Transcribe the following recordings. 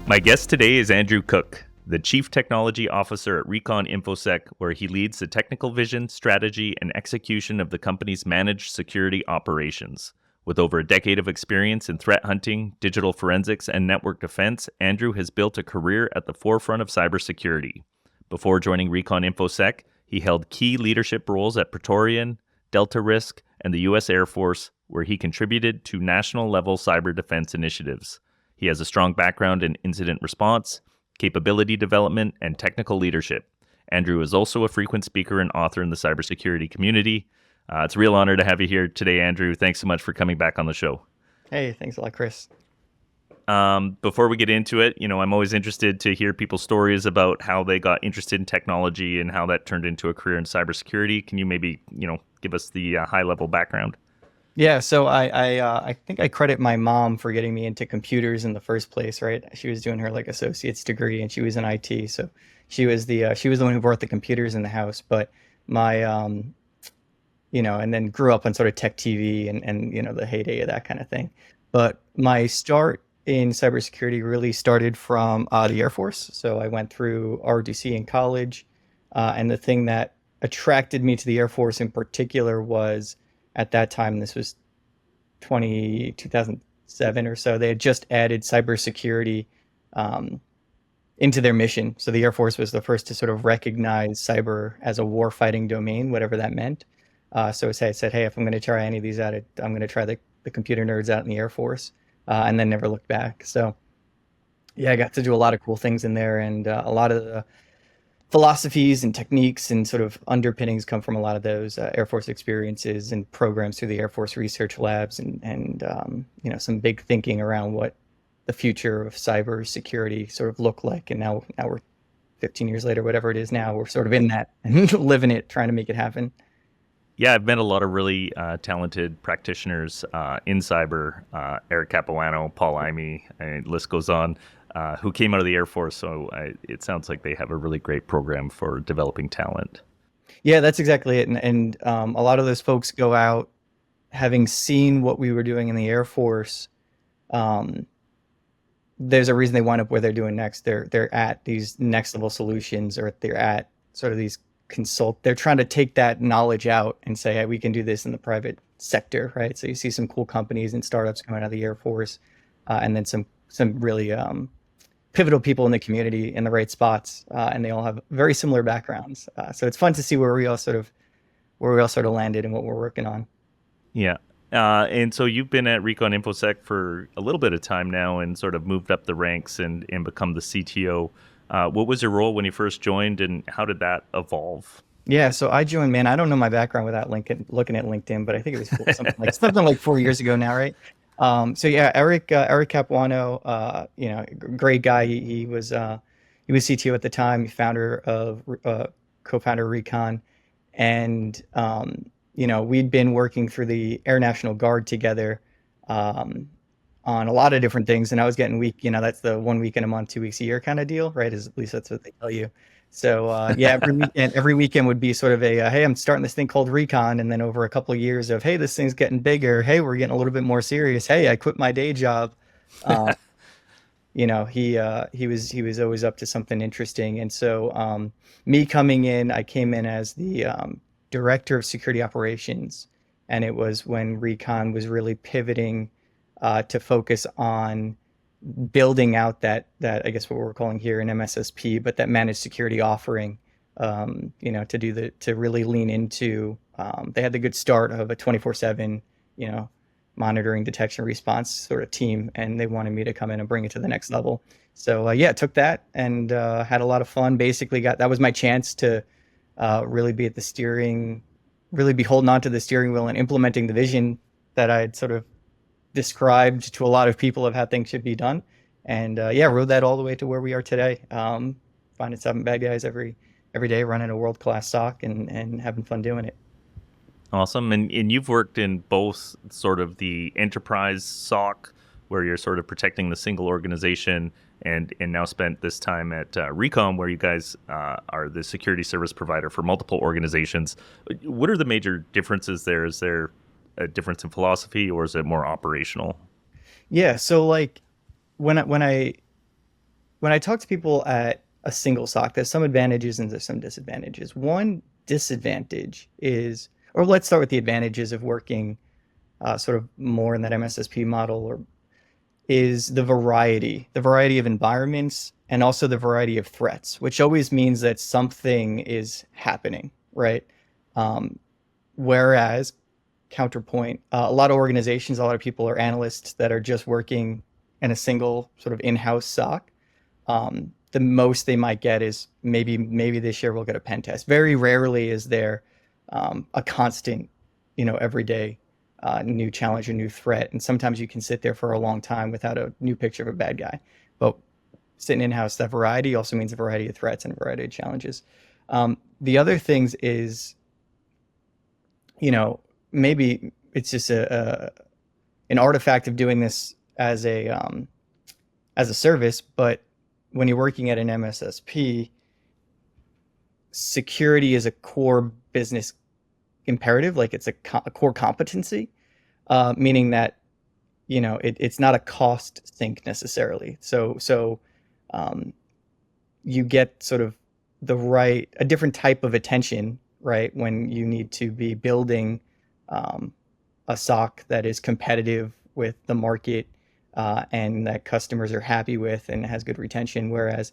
My guest today is Andrew Cook, the Chief Technology Officer at Recon InfoSec, where he leads the technical vision, strategy, and execution of the company's managed security operations. With over a decade of experience in threat hunting, digital forensics, and network defense, Andrew has built a career at the forefront of cybersecurity. Before joining Recon InfoSec, he held key leadership roles at Praetorian, Delta Risk, and the U.S. Air Force, where he contributed to national-level cyber defense initiatives. He has a strong background in incident response, capability development, and technical leadership. Andrew is also a frequent speaker and author in the cybersecurity community. It's a real honor to have you here today, Andrew. Thanks so much for coming back on the show. Hey, thanks a lot, Chris. Before we get into it, I'm always interested to hear people's stories about how they got interested in technology and how that turned into a career in cybersecurity. Can you maybe, give us the high-level background? Yeah, so I think I credit my mom for getting me into computers in the first place, right? She was doing her associate's degree and she was in IT, so she was the one who brought the computers in the house. But my and then grew up on sort of tech TV and the heyday of that kind of thing. But my start in cybersecurity really started from the Air Force. So I went through ROTC in college, and the thing that attracted me to the Air Force in particular was, at that time, this was 2007 or so, they had just added cybersecurity into their mission. So the Air Force was the first to sort of recognize cyber as a war-fighting domain, whatever that meant. So I said, hey, if I'm going to try any of these out, I'm going to try the computer nerds out in the Air Force, and then never looked back. So yeah, I got to do a lot of cool things in there, and a lot of the philosophies and techniques and sort of underpinnings come from a lot of those Air Force experiences and programs through the Air Force Research Labs and some big thinking around what the future of cybersecurity sort of looked like. And now we're 15 years later, whatever it is now, we're sort of in that and living it, trying to make it happen. Yeah, I've met a lot of really talented practitioners in cyber, Eric Capuano, Paul Imey, and the list goes on, who came out of the Air Force. So it sounds like they have a really great program for developing talent. Yeah, that's exactly it. And a lot of those folks go out having seen what we were doing in the Air Force. There's a reason they wind up where they're doing next. They're at these next level solutions, or they're at sort of these they're trying to take that knowledge out and say, hey, we can do this in the private sector, right? So you see some cool companies and startups coming out of the Air Force, and then some really pivotal people in the community in the right spots, and they all have very similar backgrounds. So it's fun to see where we all sort of landed and what we're working on. Yeah. And so you've been at Recon InfoSec for a little bit of time now and sort of moved up the ranks and become the CTO. What was your role when you first joined, and how did that evolve? Yeah, so I joined, man, I don't know my background without looking at LinkedIn, but I think it was something like 4 years ago now, right? So yeah, Eric Capuano, great guy. He was CTO at the time, co-founder of Recon, and we'd been working through the Air National Guard together on a lot of different things, and I was getting week. That's the 1 week in a month, 2 weeks a year kind of deal, right? At least that's what they tell you. So yeah, every weekend would be sort of a hey, I'm starting this thing called Recon, and then over a couple of years of hey, this thing's getting bigger. Hey, we're getting a little bit more serious. Hey, I quit my day job. He was always up to something interesting, and so me coming in, I came in as the director of security operations, and it was when Recon was really pivoting to focus on building out that I guess what we're calling here an MSSP, but that managed security offering, to really lean into. They had the good start of a 24/7, monitoring, detection, response sort of team, and they wanted me to come in and bring it to the next level. So took that and had a lot of fun. Basically, that was my chance to really be at the steering, really be holding on to the steering wheel and implementing the vision that I'd sort of described to a lot of people of how things should be done, and rode that all the way to where we are today, finding 7 bad guys every day, running a world-class SOC and having fun doing it. Awesome. And you've worked in both sort of the enterprise SOC, where you're sort of protecting the single organization, and now spent this time at Recon, where you guys are the security service provider for multiple organizations. What are the major differences there? Is there a difference in philosophy, or is it more operational? Yeah, so like when I when I talk to people at a single SOC, there's some advantages and there's some disadvantages. One disadvantage is, or let's start with the advantages of working sort of more in that MSSP model, or is the variety of environments, and also the variety of threats, which always means that something is happening, right? Whereas counterpoint, a lot of organizations, a lot of people are analysts that are just working in a single sort of in-house SOC. The most they might get is maybe this year we'll get a pen test. Very rarely is there a constant, everyday new challenge or new threat. And sometimes you can sit there for a long time without a new picture of a bad guy. But sitting in-house, that variety also means a variety of threats and a variety of challenges. The other things is, maybe it's just an artifact of doing this as a service, but when you're working at an MSSP, security is a core business imperative, like it's a core competency, meaning that it's not a cost sink necessarily. So you get sort of a different type of attention, right, when you need to be building a SOC that is competitive with the market and that customers are happy with and has good retention. Whereas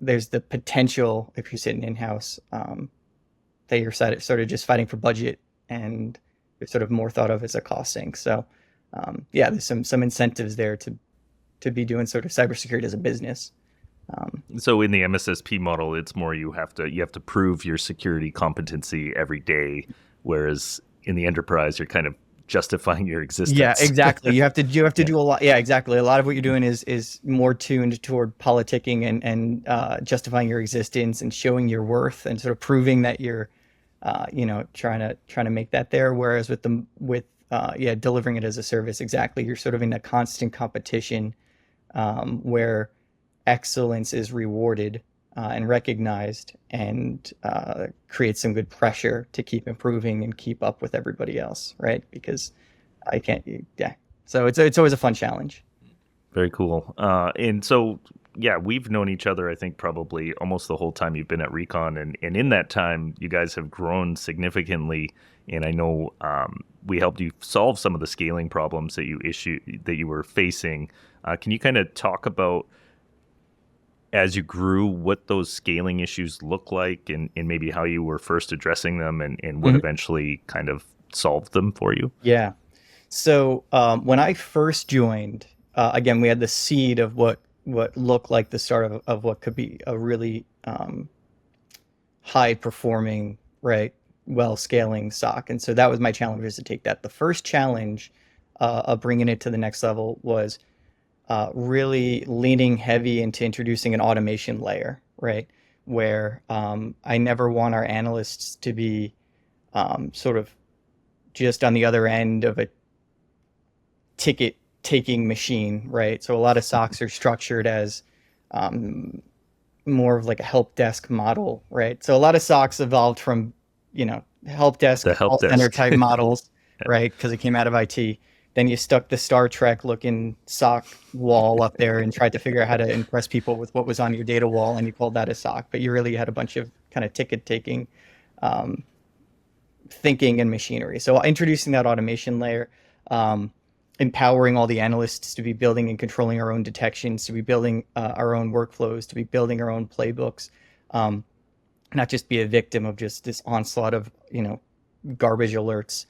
there's the potential, if you're sitting in-house, that you're sort of just fighting for budget and you're sort of more thought of as a cost sink. So there's some incentives there to be doing sort of cybersecurity as a business. So in the MSSP model, it's more you have to prove your security competency every day, whereas in the enterprise, you're kind of justifying your existence. Yeah, exactly. You have to do a lot. Yeah, exactly. A lot of what you're doing is more tuned toward politicking and justifying your existence and showing your worth and sort of proving that you're trying to make that there. Whereas with delivering it as a service, exactly, you're sort of in a constant competition where excellence is rewarded and recognized, and creates some good pressure to keep improving and keep up with everybody else, right? Because so it's always a fun challenge. Very cool. And so we've known each other, I think, probably almost the whole time you've been at Recon, and in that time you guys have grown significantly, and I know we helped you solve some of the scaling problems that you were facing. Can you kind of talk about, as you grew, what those scaling issues look like, and maybe how you were first addressing them, and what eventually kind of solved them for you? Yeah. So when I first joined, again, we had the seed of what looked like the start of what could be a really high performing, right, well scaling SOC. And so that was my challenge, was to take that. The first challenge of bringing it to the next level was really leaning heavy into introducing an automation layer, right? Where I never want our analysts to be sort of just on the other end of a ticket taking machine, right? So a lot of SOCs are structured as more of like a help desk model, right? So a lot of SOCs evolved from, help desk, call center type models, right? Because it came out of IT. Then you stuck the Star Trek looking SOC wall up there and tried to figure out how to impress people with what was on your data wall, and you called that a SOC. But you really had a bunch of kind of ticket taking thinking and machinery. So introducing that automation layer, empowering all the analysts to be building and controlling our own detections, to be building our own workflows, to be building our own playbooks, not just be a victim of just this onslaught of garbage alerts.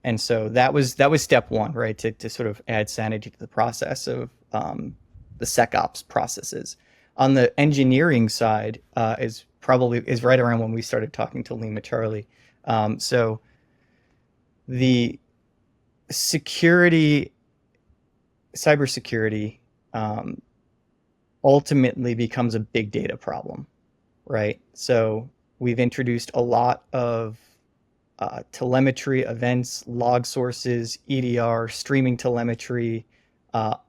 And so that was step one, right? To sort of add sanity to the process of the SecOps processes. On the engineering side, is right around when we started talking to LimaCharlie. So the cybersecurity ultimately becomes a big data problem, right? So we've introduced a lot of telemetry, events, log sources, EDR, streaming telemetry.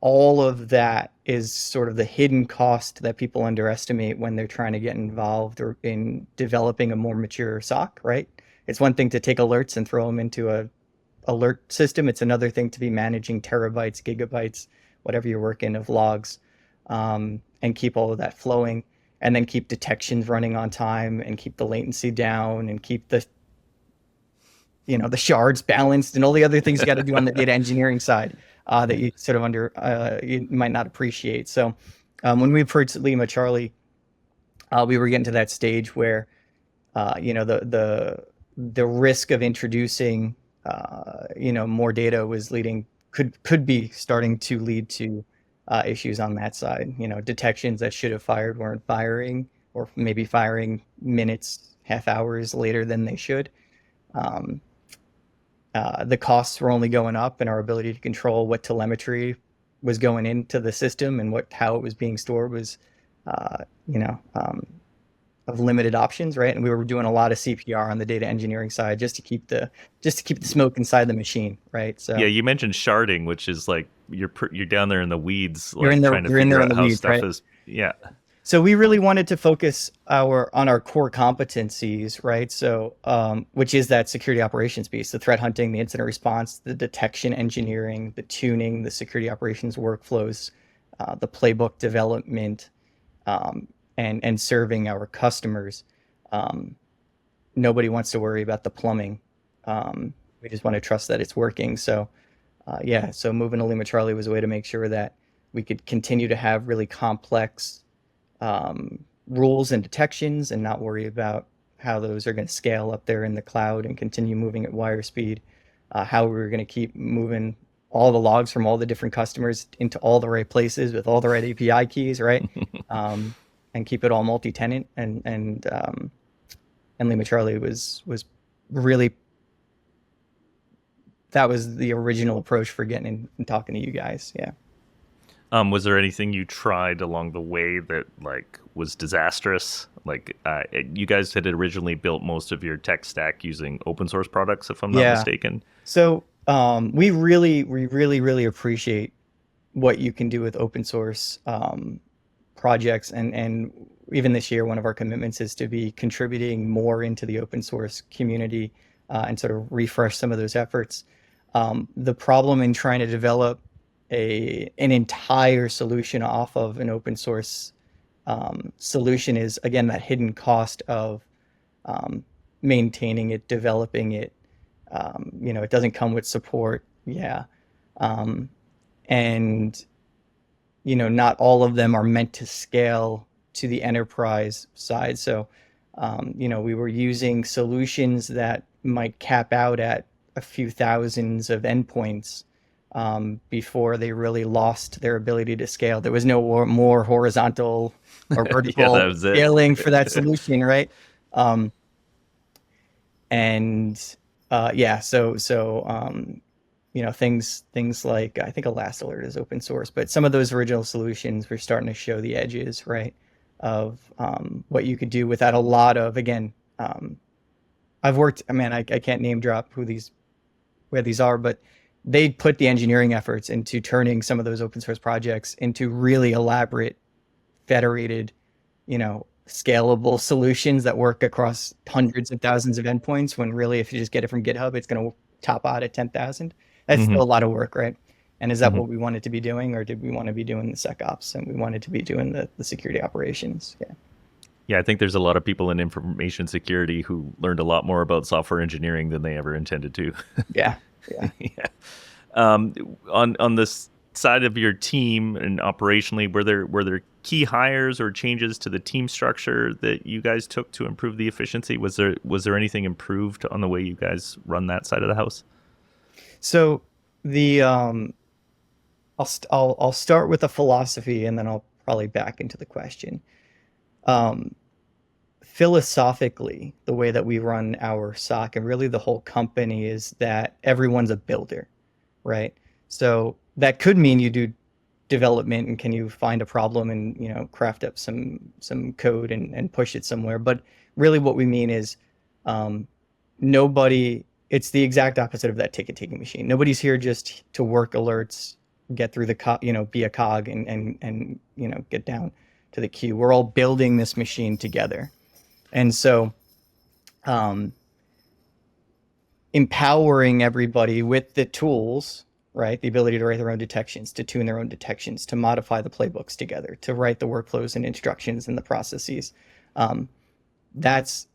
All of that is sort of the hidden cost that people underestimate when they're trying to get involved or in developing a more mature SOC, right? It's one thing to take alerts and throw them into a alert system. It's another thing to be managing terabytes, gigabytes, whatever you're working of logs. and keep all of that flowing, and then keep detections running on time, and keep the latency down, and keep the shards balanced, and all the other things you got to do on the data engineering side that you sort of you might not appreciate. So when we approached LimaCharlie, we were getting to that stage where the risk of introducing more data was could be starting to lead to issues on that side. Detections that should have fired weren't firing, or maybe firing minutes, half hours later than they should. The costs were only going up, and our ability to control what telemetry was going into the system and how it was being stored was, of limited options, right? And we were doing a lot of CPR on the data engineering side just to keep the smoke inside the machine, right? So yeah, you mentioned sharding, which is like you're down there in the weeds, like trying to figure out how stuff right? is. Yeah. So we really wanted to focus on our core competencies, right? So, which is that security operations piece, the threat hunting, the incident response, the detection engineering, the tuning, the security operations workflows, the playbook development, and serving our customers. Nobody wants to worry about the plumbing. We just want to trust that it's working. So, so moving to LimaCharlie was a way to make sure that we could continue to have really complex rules and detections and not worry about how those are going to scale up there in the cloud and continue moving at wire speed, how we were going to keep moving all the logs from all the different customers into all the right places with all the right API keys, right? And keep it all multi-tenant. And LimaCharlie was really, that was the original approach for getting in and talking to you guys. Yeah. Was there anything you tried along the way that was disastrous? You guys had originally built most of your tech stack using open source products, if I'm not mistaken. So we really appreciate what you can do with open source projects, and even this year, one of our commitments is to be contributing more into the open source community and sort of refresh some of those efforts. The problem in trying to develop an entire solution off of an open source solution is, again, that hidden cost of maintaining it, developing it. It doesn't come with support. And not all of them are meant to scale to the enterprise side. So, we were using solutions that might cap out at a few thousands of endpoints before they really lost their ability to scale. There was no more horizontal or vertical scaling for that solution, right? Things like, I think Elastic Alert is open source, but some of those original solutions were starting to show the edges, right, of what you could do without a lot of, again, I've worked, I can't name drop where these are, but they put the engineering efforts into turning some of those open source projects into really elaborate, federated, scalable solutions that work across hundreds of thousands of endpoints, when really, if you just get it from GitHub, it's going to top out at 10,000. That's still a lot of work, right? And is that what we wanted to be doing, or did we want to be doing the SecOps and we wanted to be doing the security operations? Yeah, I think there's a lot of people in information security who learned a lot more about software engineering than they ever intended to. Yeah. On this side of your team and operationally, were there key hires or changes to the team structure that you guys took to improve the efficiency? Was there anything improved on the way you guys run that side of the house? So I'll start with a philosophy, and then I'll probably back into the question. Philosophically, the way that we run our SOC and really the whole company is that everyone's a builder, right? So that could mean you do development and can you find a problem and craft up some code and push it somewhere. But really what we mean is it's the exact opposite of that ticket taking machine. Nobody's here just to work alerts, get through be a cog and get down to the queue. We're all building this machine together. And so empowering everybody with the tools right? The ability to write their own detections, to tune their own detections, to modify the playbooks together, to write the workflows and instructions and the processes. Um, that's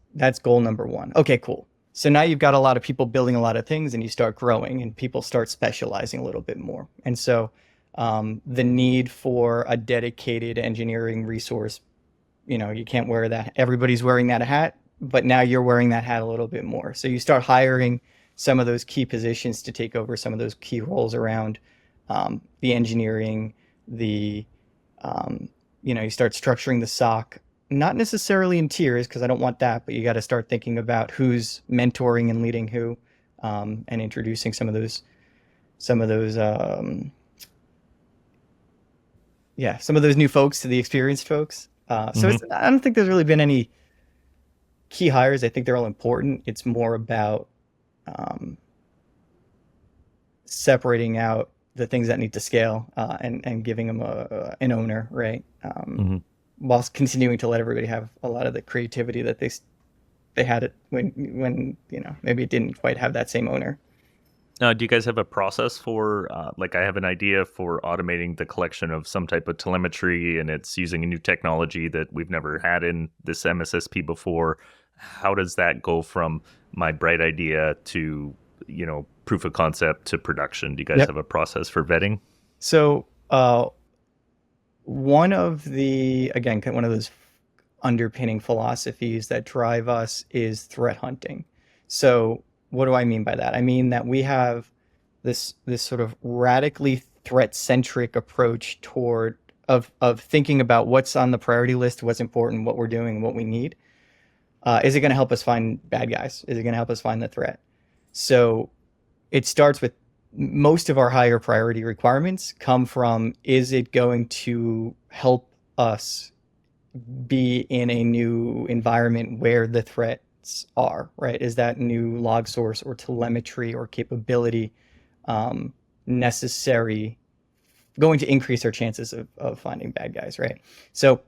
goal number one. Okay, cool. So now you've got a lot of people building a lot of things, and you start growing, and people start specializing a little bit more. And so the need for a dedicated engineering resource, you can't wear that. Everybody's wearing that hat, but now you're wearing that hat a little bit more. So you start hiring some of those key positions to take over some of those key roles around the engineering, you start structuring the SOC, not necessarily in tiers, because I don't want that, but you got to start thinking about who's mentoring and leading who, and introducing some of those, some of those new folks to the experienced folks. So I don't think there's really been any key hires. I think they're all important. It's more about separating out the things that need to scale, and giving them an owner, right? Whilst continuing to let everybody have a lot of the creativity that they had it when maybe it didn't quite have that same owner. Do you guys have a process for, like I have an idea for automating the collection of some type of telemetry, and it's using a new technology that we've never had in this MSSP before. How does that go from my bright idea to, proof of concept to production? Do you guys have a process for vetting? So one of those underpinning philosophies that drive us is threat hunting. So what do I mean by that? I mean that we have this sort of radically threat-centric approach of thinking about what's on the priority list, what's important, what we're doing, what we need. Is it going to help us find bad guys? Is it going to help us find the threat? So it starts with most of our higher priority requirements come from, is it going to help us be in a new environment where the threats are, right? Is that new log source or telemetry or capability necessary, going to increase our chances of finding bad guys, right? So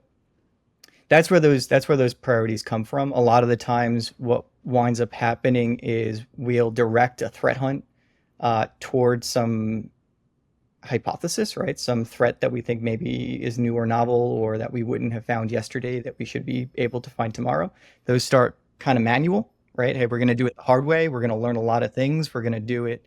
that's where those priorities come from. A lot of the times what winds up happening is we'll direct a threat hunt towards some hypothesis, right? Some threat that we think maybe is new or novel, or that we wouldn't have found yesterday that we should be able to find tomorrow. Those start kind of manual, right? Hey, we're going to do it the hard way. We're going to learn a lot of things. We're going to do it,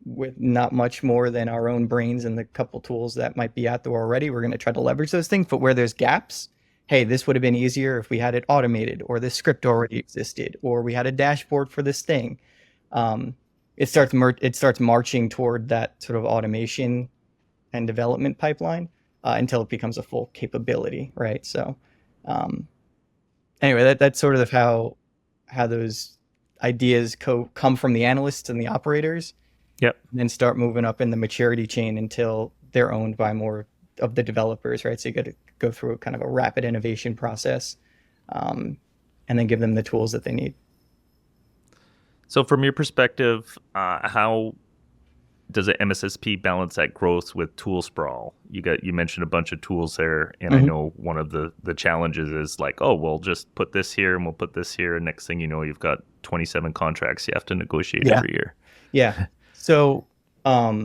with not much more than our own brains and the couple tools that might be out there already. We're going to try to leverage those things, but where there's gaps, hey, this would have been easier if we had it automated, or this script already existed, or we had a dashboard for this thing. It starts marching toward that sort of automation and development pipeline until it becomes a full capability, right? So anyway, that's sort of how those ideas come from the analysts and the operators. Yep. And then start moving up in the maturity chain until they're owned by more of the developers, right? So you got to go through kind of a rapid innovation process, and then give them the tools that they need. So from your perspective, how does an MSSP balance that growth with tool sprawl? You mentioned a bunch of tools there, and I know one of the challenges is like, oh, we'll just put this here and we'll put this here, and next thing you know, you've got 27 contracts you have to negotiate every year. Yeah. So a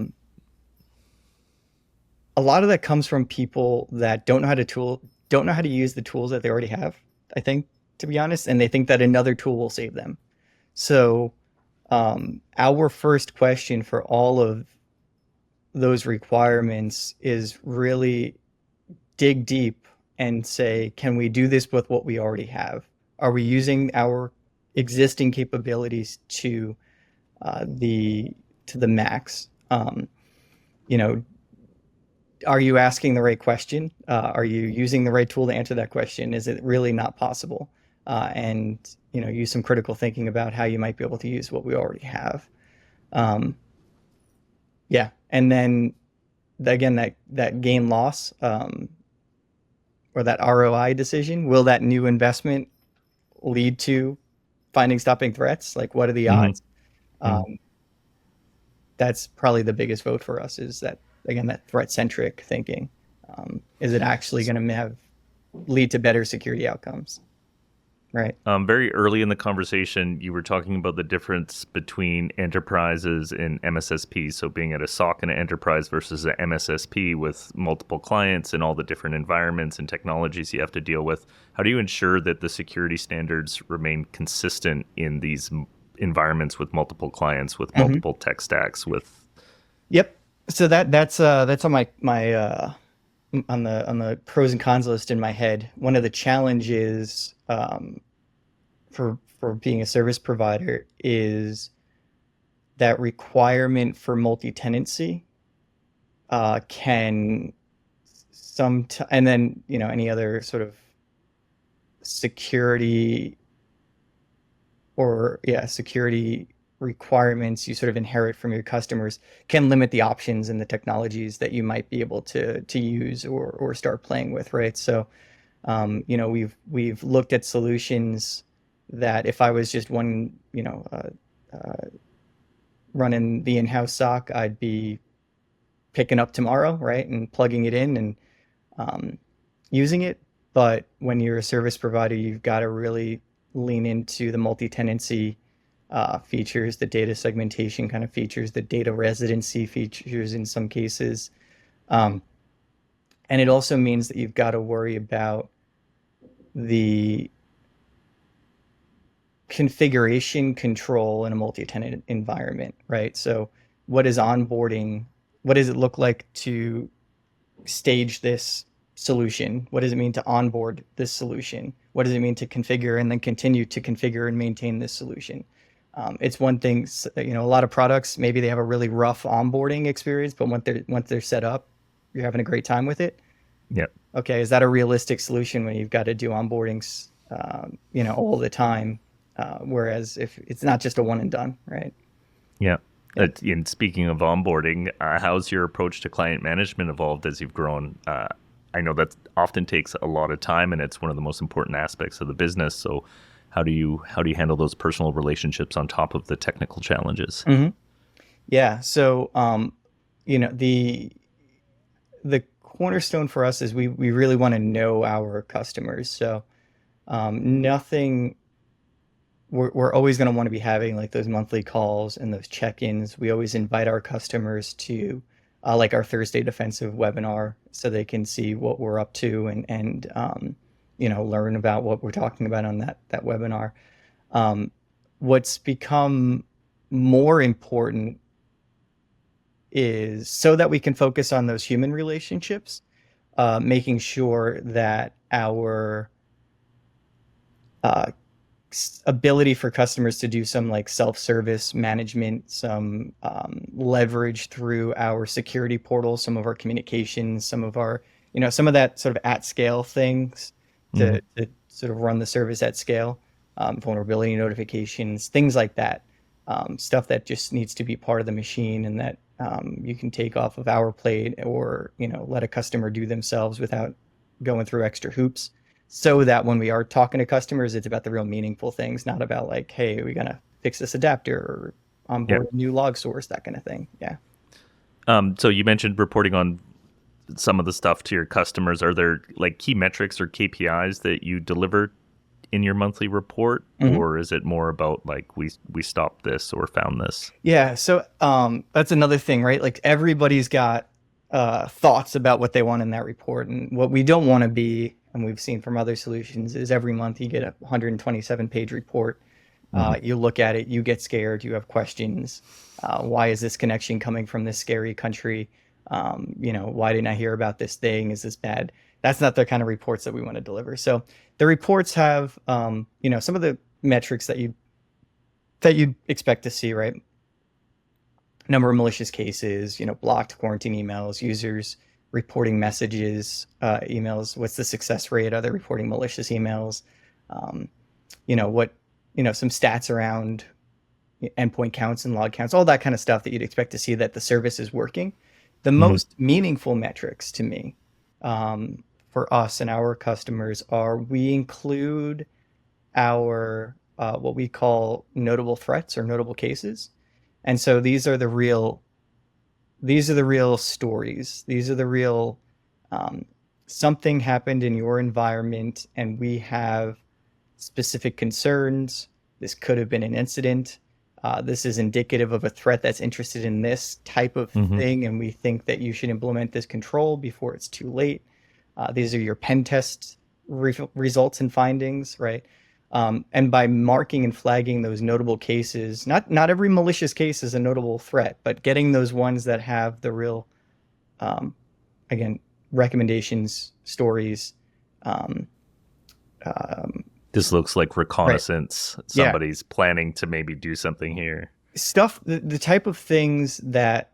lot of that comes from people that don't know how to use the tools that they already have, I think, to be honest, and they think that another tool will save them. So our first question for all of those requirements is really dig deep and say, can we do this with what we already have? Are we using our existing capabilities to the max? Are you asking the right question? Are you using the right tool to answer that question? Is it really not possible? And use some critical thinking about how you might be able to use what we already have. And then again, that gain loss, or that ROI decision, will that new investment lead to stopping threats? Like, what are the odds? That's probably the biggest vote for us, is that, again, that threat-centric thinking. Is it actually going to lead to better security outcomes? Right. Very early in the conversation, you were talking about the difference between enterprises and MSSP. So being at a SOC and an enterprise versus an MSSP with multiple clients and all the different environments and technologies you have to deal with. How do you ensure that the security standards remain consistent in these environments with multiple clients, with multiple tech stacks, with... Yep. So that's on my on the pros and cons list in my head. One of the challenges for being a service provider is that requirement for multi-tenancy can and then any other sort of security security requirements you sort of inherit from your customers can limit the options and the technologies that you might be able to use or start playing with, right? So we've looked at solutions that if I was just one running the in-house SOC, I'd be picking up tomorrow, right, and plugging it in and using it. But when you're a service provider, you've got to really lean into the multi-tenancy features, the data segmentation kind of features, the data residency features in some cases. And it also means that you've got to worry about the configuration control in a multi-tenant environment, right? So what is onboarding? What does it look like to stage this solution? What does it mean to onboard this solution? What does it mean to configure and then continue to configure and maintain this solution? It's one thing, a lot of products, maybe they have a really rough onboarding experience, but once they're set up, you're having a great time with it. Yep. Okay, is that a realistic solution when you've got to do onboardings, all the time? Whereas if it's not just a one and done, right? Yeah. And speaking of onboarding, how's your approach to client management evolved as you've grown? I know that often takes a lot of time, and it's one of the most important aspects of the business. So how do you handle those personal relationships on top of the technical challenges? Mm-hmm. Yeah. So, the cornerstone for us is we really want to know our customers. So, we're always going to want to be having like those monthly calls and those check-ins. We always invite our customers to like our Thursday defensive webinar so they can see what we're up to and learn about what we're talking about on that webinar. What's become more important is so that we can focus on those human relationships, making sure that our ability for customers to do some like self-service management, some leverage through our security portal, some of our communications, some of our, some of that sort of at scale things to sort of run the service at scale, vulnerability notifications, things like that, stuff that just needs to be part of the machine and that you can take off of our plate or, let a customer do themselves without going through extra hoops. So that when we are talking to customers, it's about the real meaningful things, not about like, hey, we're going to fix this adapter or onboard a new log source, that kind of thing. Yeah. So you mentioned reporting on some of the stuff to your customers. Are there like key metrics or KPIs that you deliver in your monthly report? Or is it more about like we stopped this or found this? Yeah. So that's another thing, right? Like everybody's got thoughts about what they want in that report. And what we don't want to be, and we've seen from other solutions, is every month you get a 127-page report. You look at it, you get scared, you have questions. Why is this connection coming from this scary country? Why didn't I hear about this thing? Is this bad? That's not the kind of reports that we want to deliver. So the reports have, some of the metrics that you'd expect to see, right? Number of malicious cases, blocked quarantine emails, users reporting messages, emails. What's the success rate? Are they reporting malicious emails? Some stats around endpoint counts and log counts, all that kind of stuff that you'd expect to see that the service is working. The most meaningful metrics to me, for us and our customers are we include our what we call notable threats or notable cases. And so these are the real stories. These are the real something happened in your environment and we have specific concerns. This could have been an incident. This is indicative of a threat that's interested in this type of thing, and we think that you should implement this control before it's too late. These are your pen test results and findings, right? And by marking and flagging those notable cases, not every malicious case is a notable threat, but getting those ones that have the real, again, recommendations, stories. This looks like reconnaissance. Right. Somebody's planning to maybe do something here. Stuff, the type of things that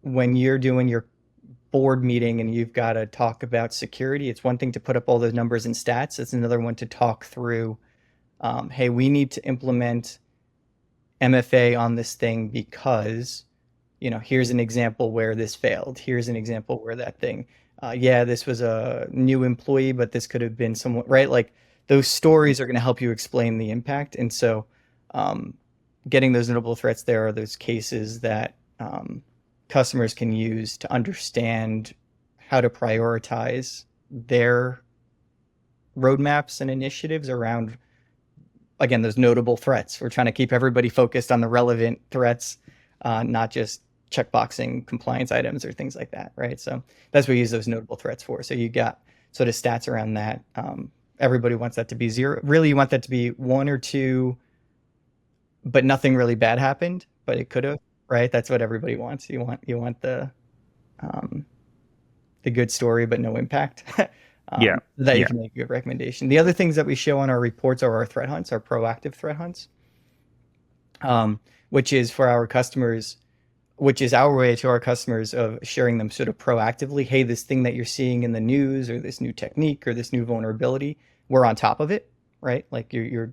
when you're doing your board meeting and you've got to talk about security, it's one thing to put up all those numbers and stats. It's another one to talk through, hey, we need to implement MFA on this thing because, here's an example where this failed. Here's an example where that thing, this was a new employee, but this could have been someone, right? Like those stories are going to help you explain the impact. And so getting those notable threats there are those cases that customers can use to understand how to prioritize their roadmaps and initiatives around, again, those notable threats. We're trying to keep everybody focused on the relevant threats, not just checkboxing compliance items or things like that, right? So that's what we use those notable threats for. So you got sort of stats around that. Everybody wants that to be 0. Really, you want that to be 1 or 2, but nothing really bad happened, but it could have, right? That's what everybody wants. You want the good story, but no impact. That you can make a good recommendation. The other things that we show on our reports are our threat hunts, our proactive threat hunts, which is for our customers, which is our way to our customers of sharing them sort of proactively. Hey, this thing that you're seeing in the news or this new technique or this new vulnerability, we're on top of it, right? Like we're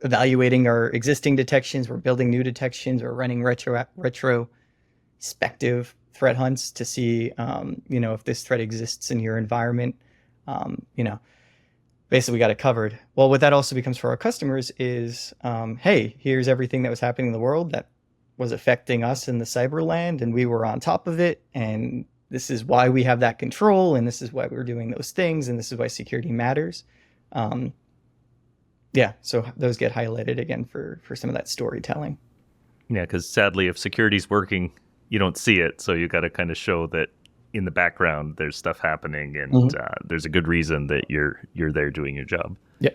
evaluating our existing detections, we're building new detections, we're running retrospective threat hunts to see, if this threat exists in your environment. Basically we got it covered. Well, what that also becomes for our customers is, hey, here's everything that was happening in the world that was affecting us in the cyber land, and we were on top of it, and this is why we have that control, and this is why we're doing those things, and this is why security matters. So those get highlighted again for some of that storytelling. Yeah, because sadly, if security's working, you don't see it. So you got to kind of show that in the background there's stuff happening, and there's a good reason that you're there doing your job. Yeah.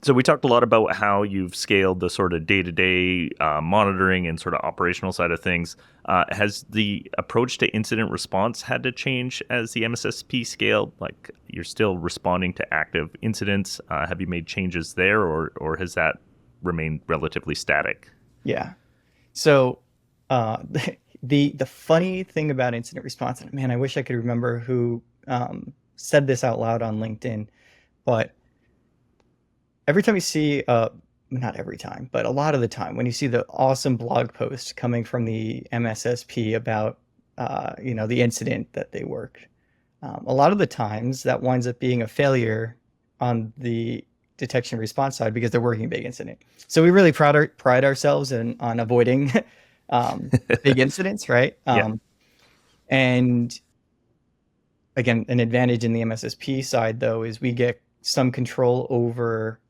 So we talked a lot about how you've scaled the sort of day-to-day monitoring and sort of operational side of things. Has the approach to incident response had to change as the MSSP scaled? Like you're still responding to active incidents. Have you made changes there, or has that remained relatively static? Yeah. So the funny thing about incident response, and man, I wish I could remember who said this out loud on LinkedIn, but every time you see, not every time, but a lot of the time, when you see the awesome blog post coming from the MSSP about, the incident that they worked, a lot of the times that winds up being a failure on the detection response side because they're working a big incident. So we really pride ourselves on avoiding big incidents, right? And again, an advantage in the MSSP side, though, is we get some control over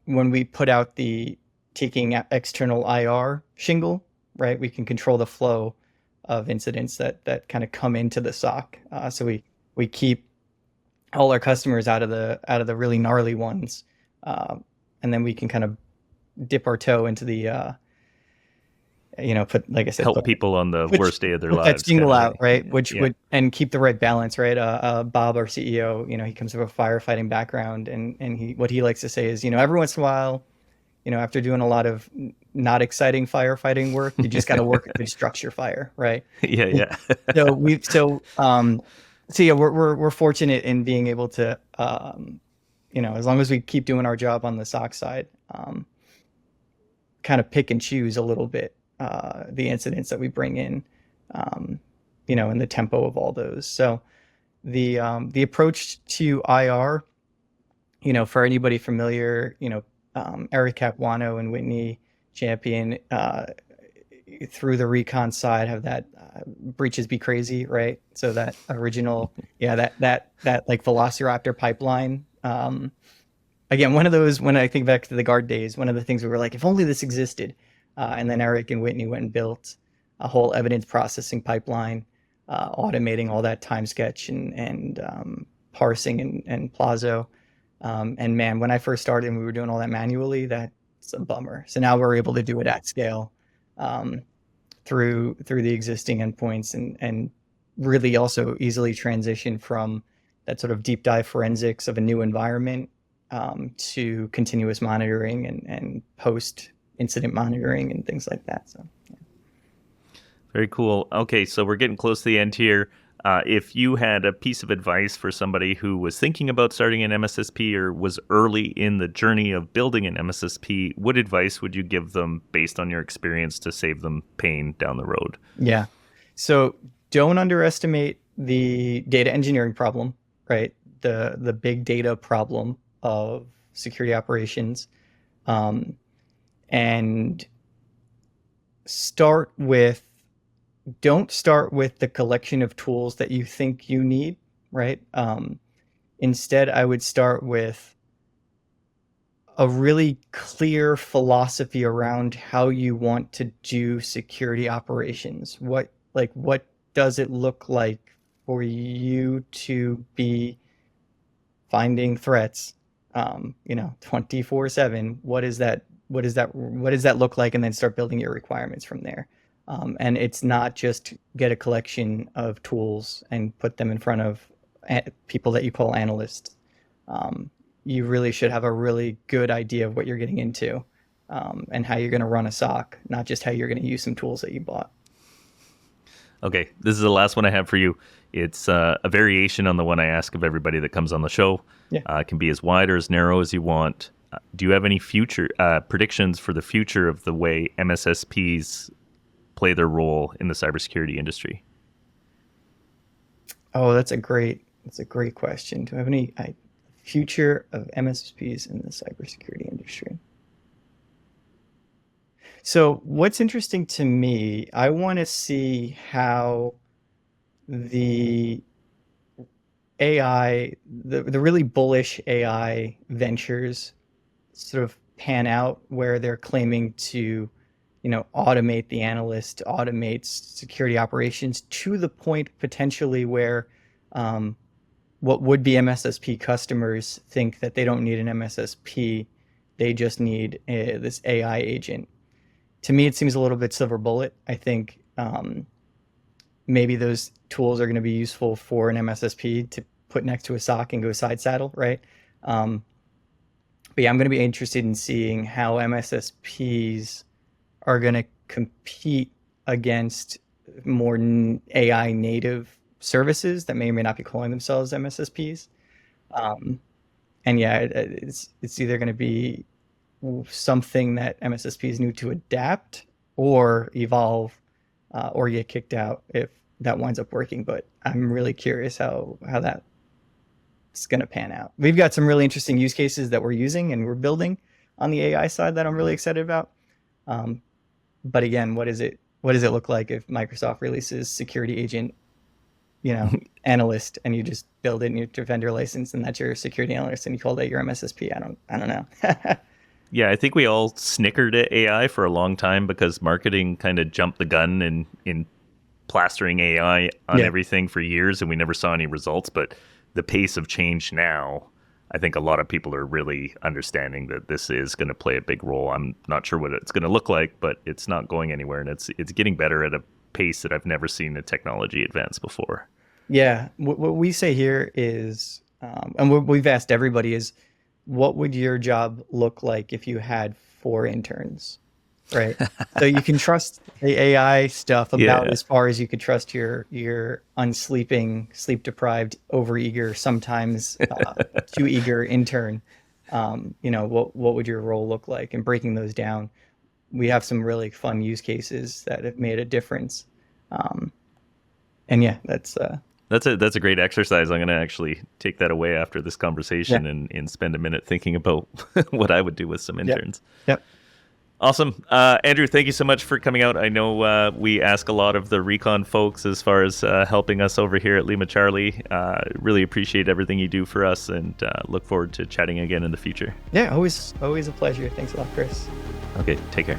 when we put out the taking external IR shingle, right? We can control the flow of incidents that kind of come into the SOC. So we keep all our customers out of the really gnarly ones, and then we can kind of dip our toe into the put, like I said, help people on the worst day of their lives. That single out, right? Which would, and keep the right balance, right? Bob, our CEO, he comes from a firefighting background, and what he likes to say is, every once in a while, after doing a lot of not exciting firefighting work, you just got to work a good structure fire, right? Yeah. So we're fortunate in being able to, as long as we keep doing our job on the SOC side, kind of pick and choose a little bit the incidents that we bring in, and the tempo of all those. So the approach to IR, for anybody familiar, Eric Capuano and Whitney Champion, through the recon side have that breaches be crazy, right? So that original, that like Velociraptor pipeline. Again, one of those, when I think back to the guard days, one of the things we were like, if only this existed. And then Eric and Whitney went and built a whole evidence processing pipeline, automating all that time sketch and parsing and Plazo. And man, when I first started and we were doing all that manually, that's a bummer. So now we're able to do it at scale through the existing endpoints and really also easily transition from that sort of deep dive forensics of a new environment to continuous monitoring and post incident monitoring and things like that. So, yeah. Very cool. Okay, so we're getting close to the end here. If you had a piece of advice for somebody who was thinking about starting an MSSP or was early in the journey of building an MSSP, what advice would you give them based on your experience to save them pain down the road? Yeah. So don't underestimate the data engineering problem, right? The big data problem of security operations. And don't start with the collection of tools that you think you need, right? Instead, I would start with a really clear philosophy around how you want to do security operations. What does it look like for you to be finding threats, 24/7? What does that look like? And then start building your requirements from there. And it's not just get a collection of tools and put them in front of people that you call analysts. You really should have a really good idea of what you're getting into and how you're going to run a SOC, not just how you're going to use some tools that you bought. Okay, this is the last one I have for you. It's a variation on the one I ask of everybody that comes on the show. Yeah. It can be as wide or as narrow as you want. Do you have any future predictions for the future of the way MSSPs play their role in the cybersecurity industry? Oh, that's a great question. Do I have any future of MSSPs in the cybersecurity industry? So what's interesting to me, I want to see how the AI, the really bullish AI ventures sort of pan out, where they're claiming to automate the analyst, automate security operations to the point potentially where what would be MSSP customers think that they don't need an MSSP, they just need this AI agent. To me, it seems a little bit silver bullet. I think maybe those tools are going to be useful for an MSSP to put next to a SOC and go side saddle, right? But yeah, I'm going to be interested in seeing how MSSPs are going to compete against more AI native services that may or may not be calling themselves MSSPs. And yeah, it's either going to be something that MSSPs need to adapt or evolve or get kicked out if that winds up working. But I'm really curious how that's going to pan out. We've got some really interesting use cases that we're using and we're building on the AI side that I'm really excited about. But again, what does it look like if Microsoft releases security agent, analyst, and you just build it in your vendor license and that's your security analyst and you call that your MSSP? I don't know. Yeah, I think we all snickered at AI for a long time because marketing kind of jumped the gun in plastering AI on everything for years, and we never saw any results. But the pace of change now, I think a lot of people are really understanding that this is going to play a big role. I'm not sure what it's going to look like, but it's not going anywhere, and it's getting better at a pace that I've never seen the technology advance before. Yeah, what we say here is, and what we've asked everybody is, what would your job look like if you had 4 interns, right? So you can trust the AI stuff about as far as you could trust your unsleeping, sleep-deprived, overeager, sometimes too eager intern. What would your role look like? And breaking those down, we have some really fun use cases that have made a difference. And yeah, that's a great exercise. I'm going to actually take that away after this conversation and spend a minute thinking about what I would do with some interns. Yep. Awesome. Andrew, thank you so much for coming out. I know we ask a lot of the Recon folks as far as helping us over here at LimaCharlie. Really appreciate everything you do for us and look forward to chatting again in the future. Yeah, always a pleasure. Thanks a lot, Chris. Okay, take care.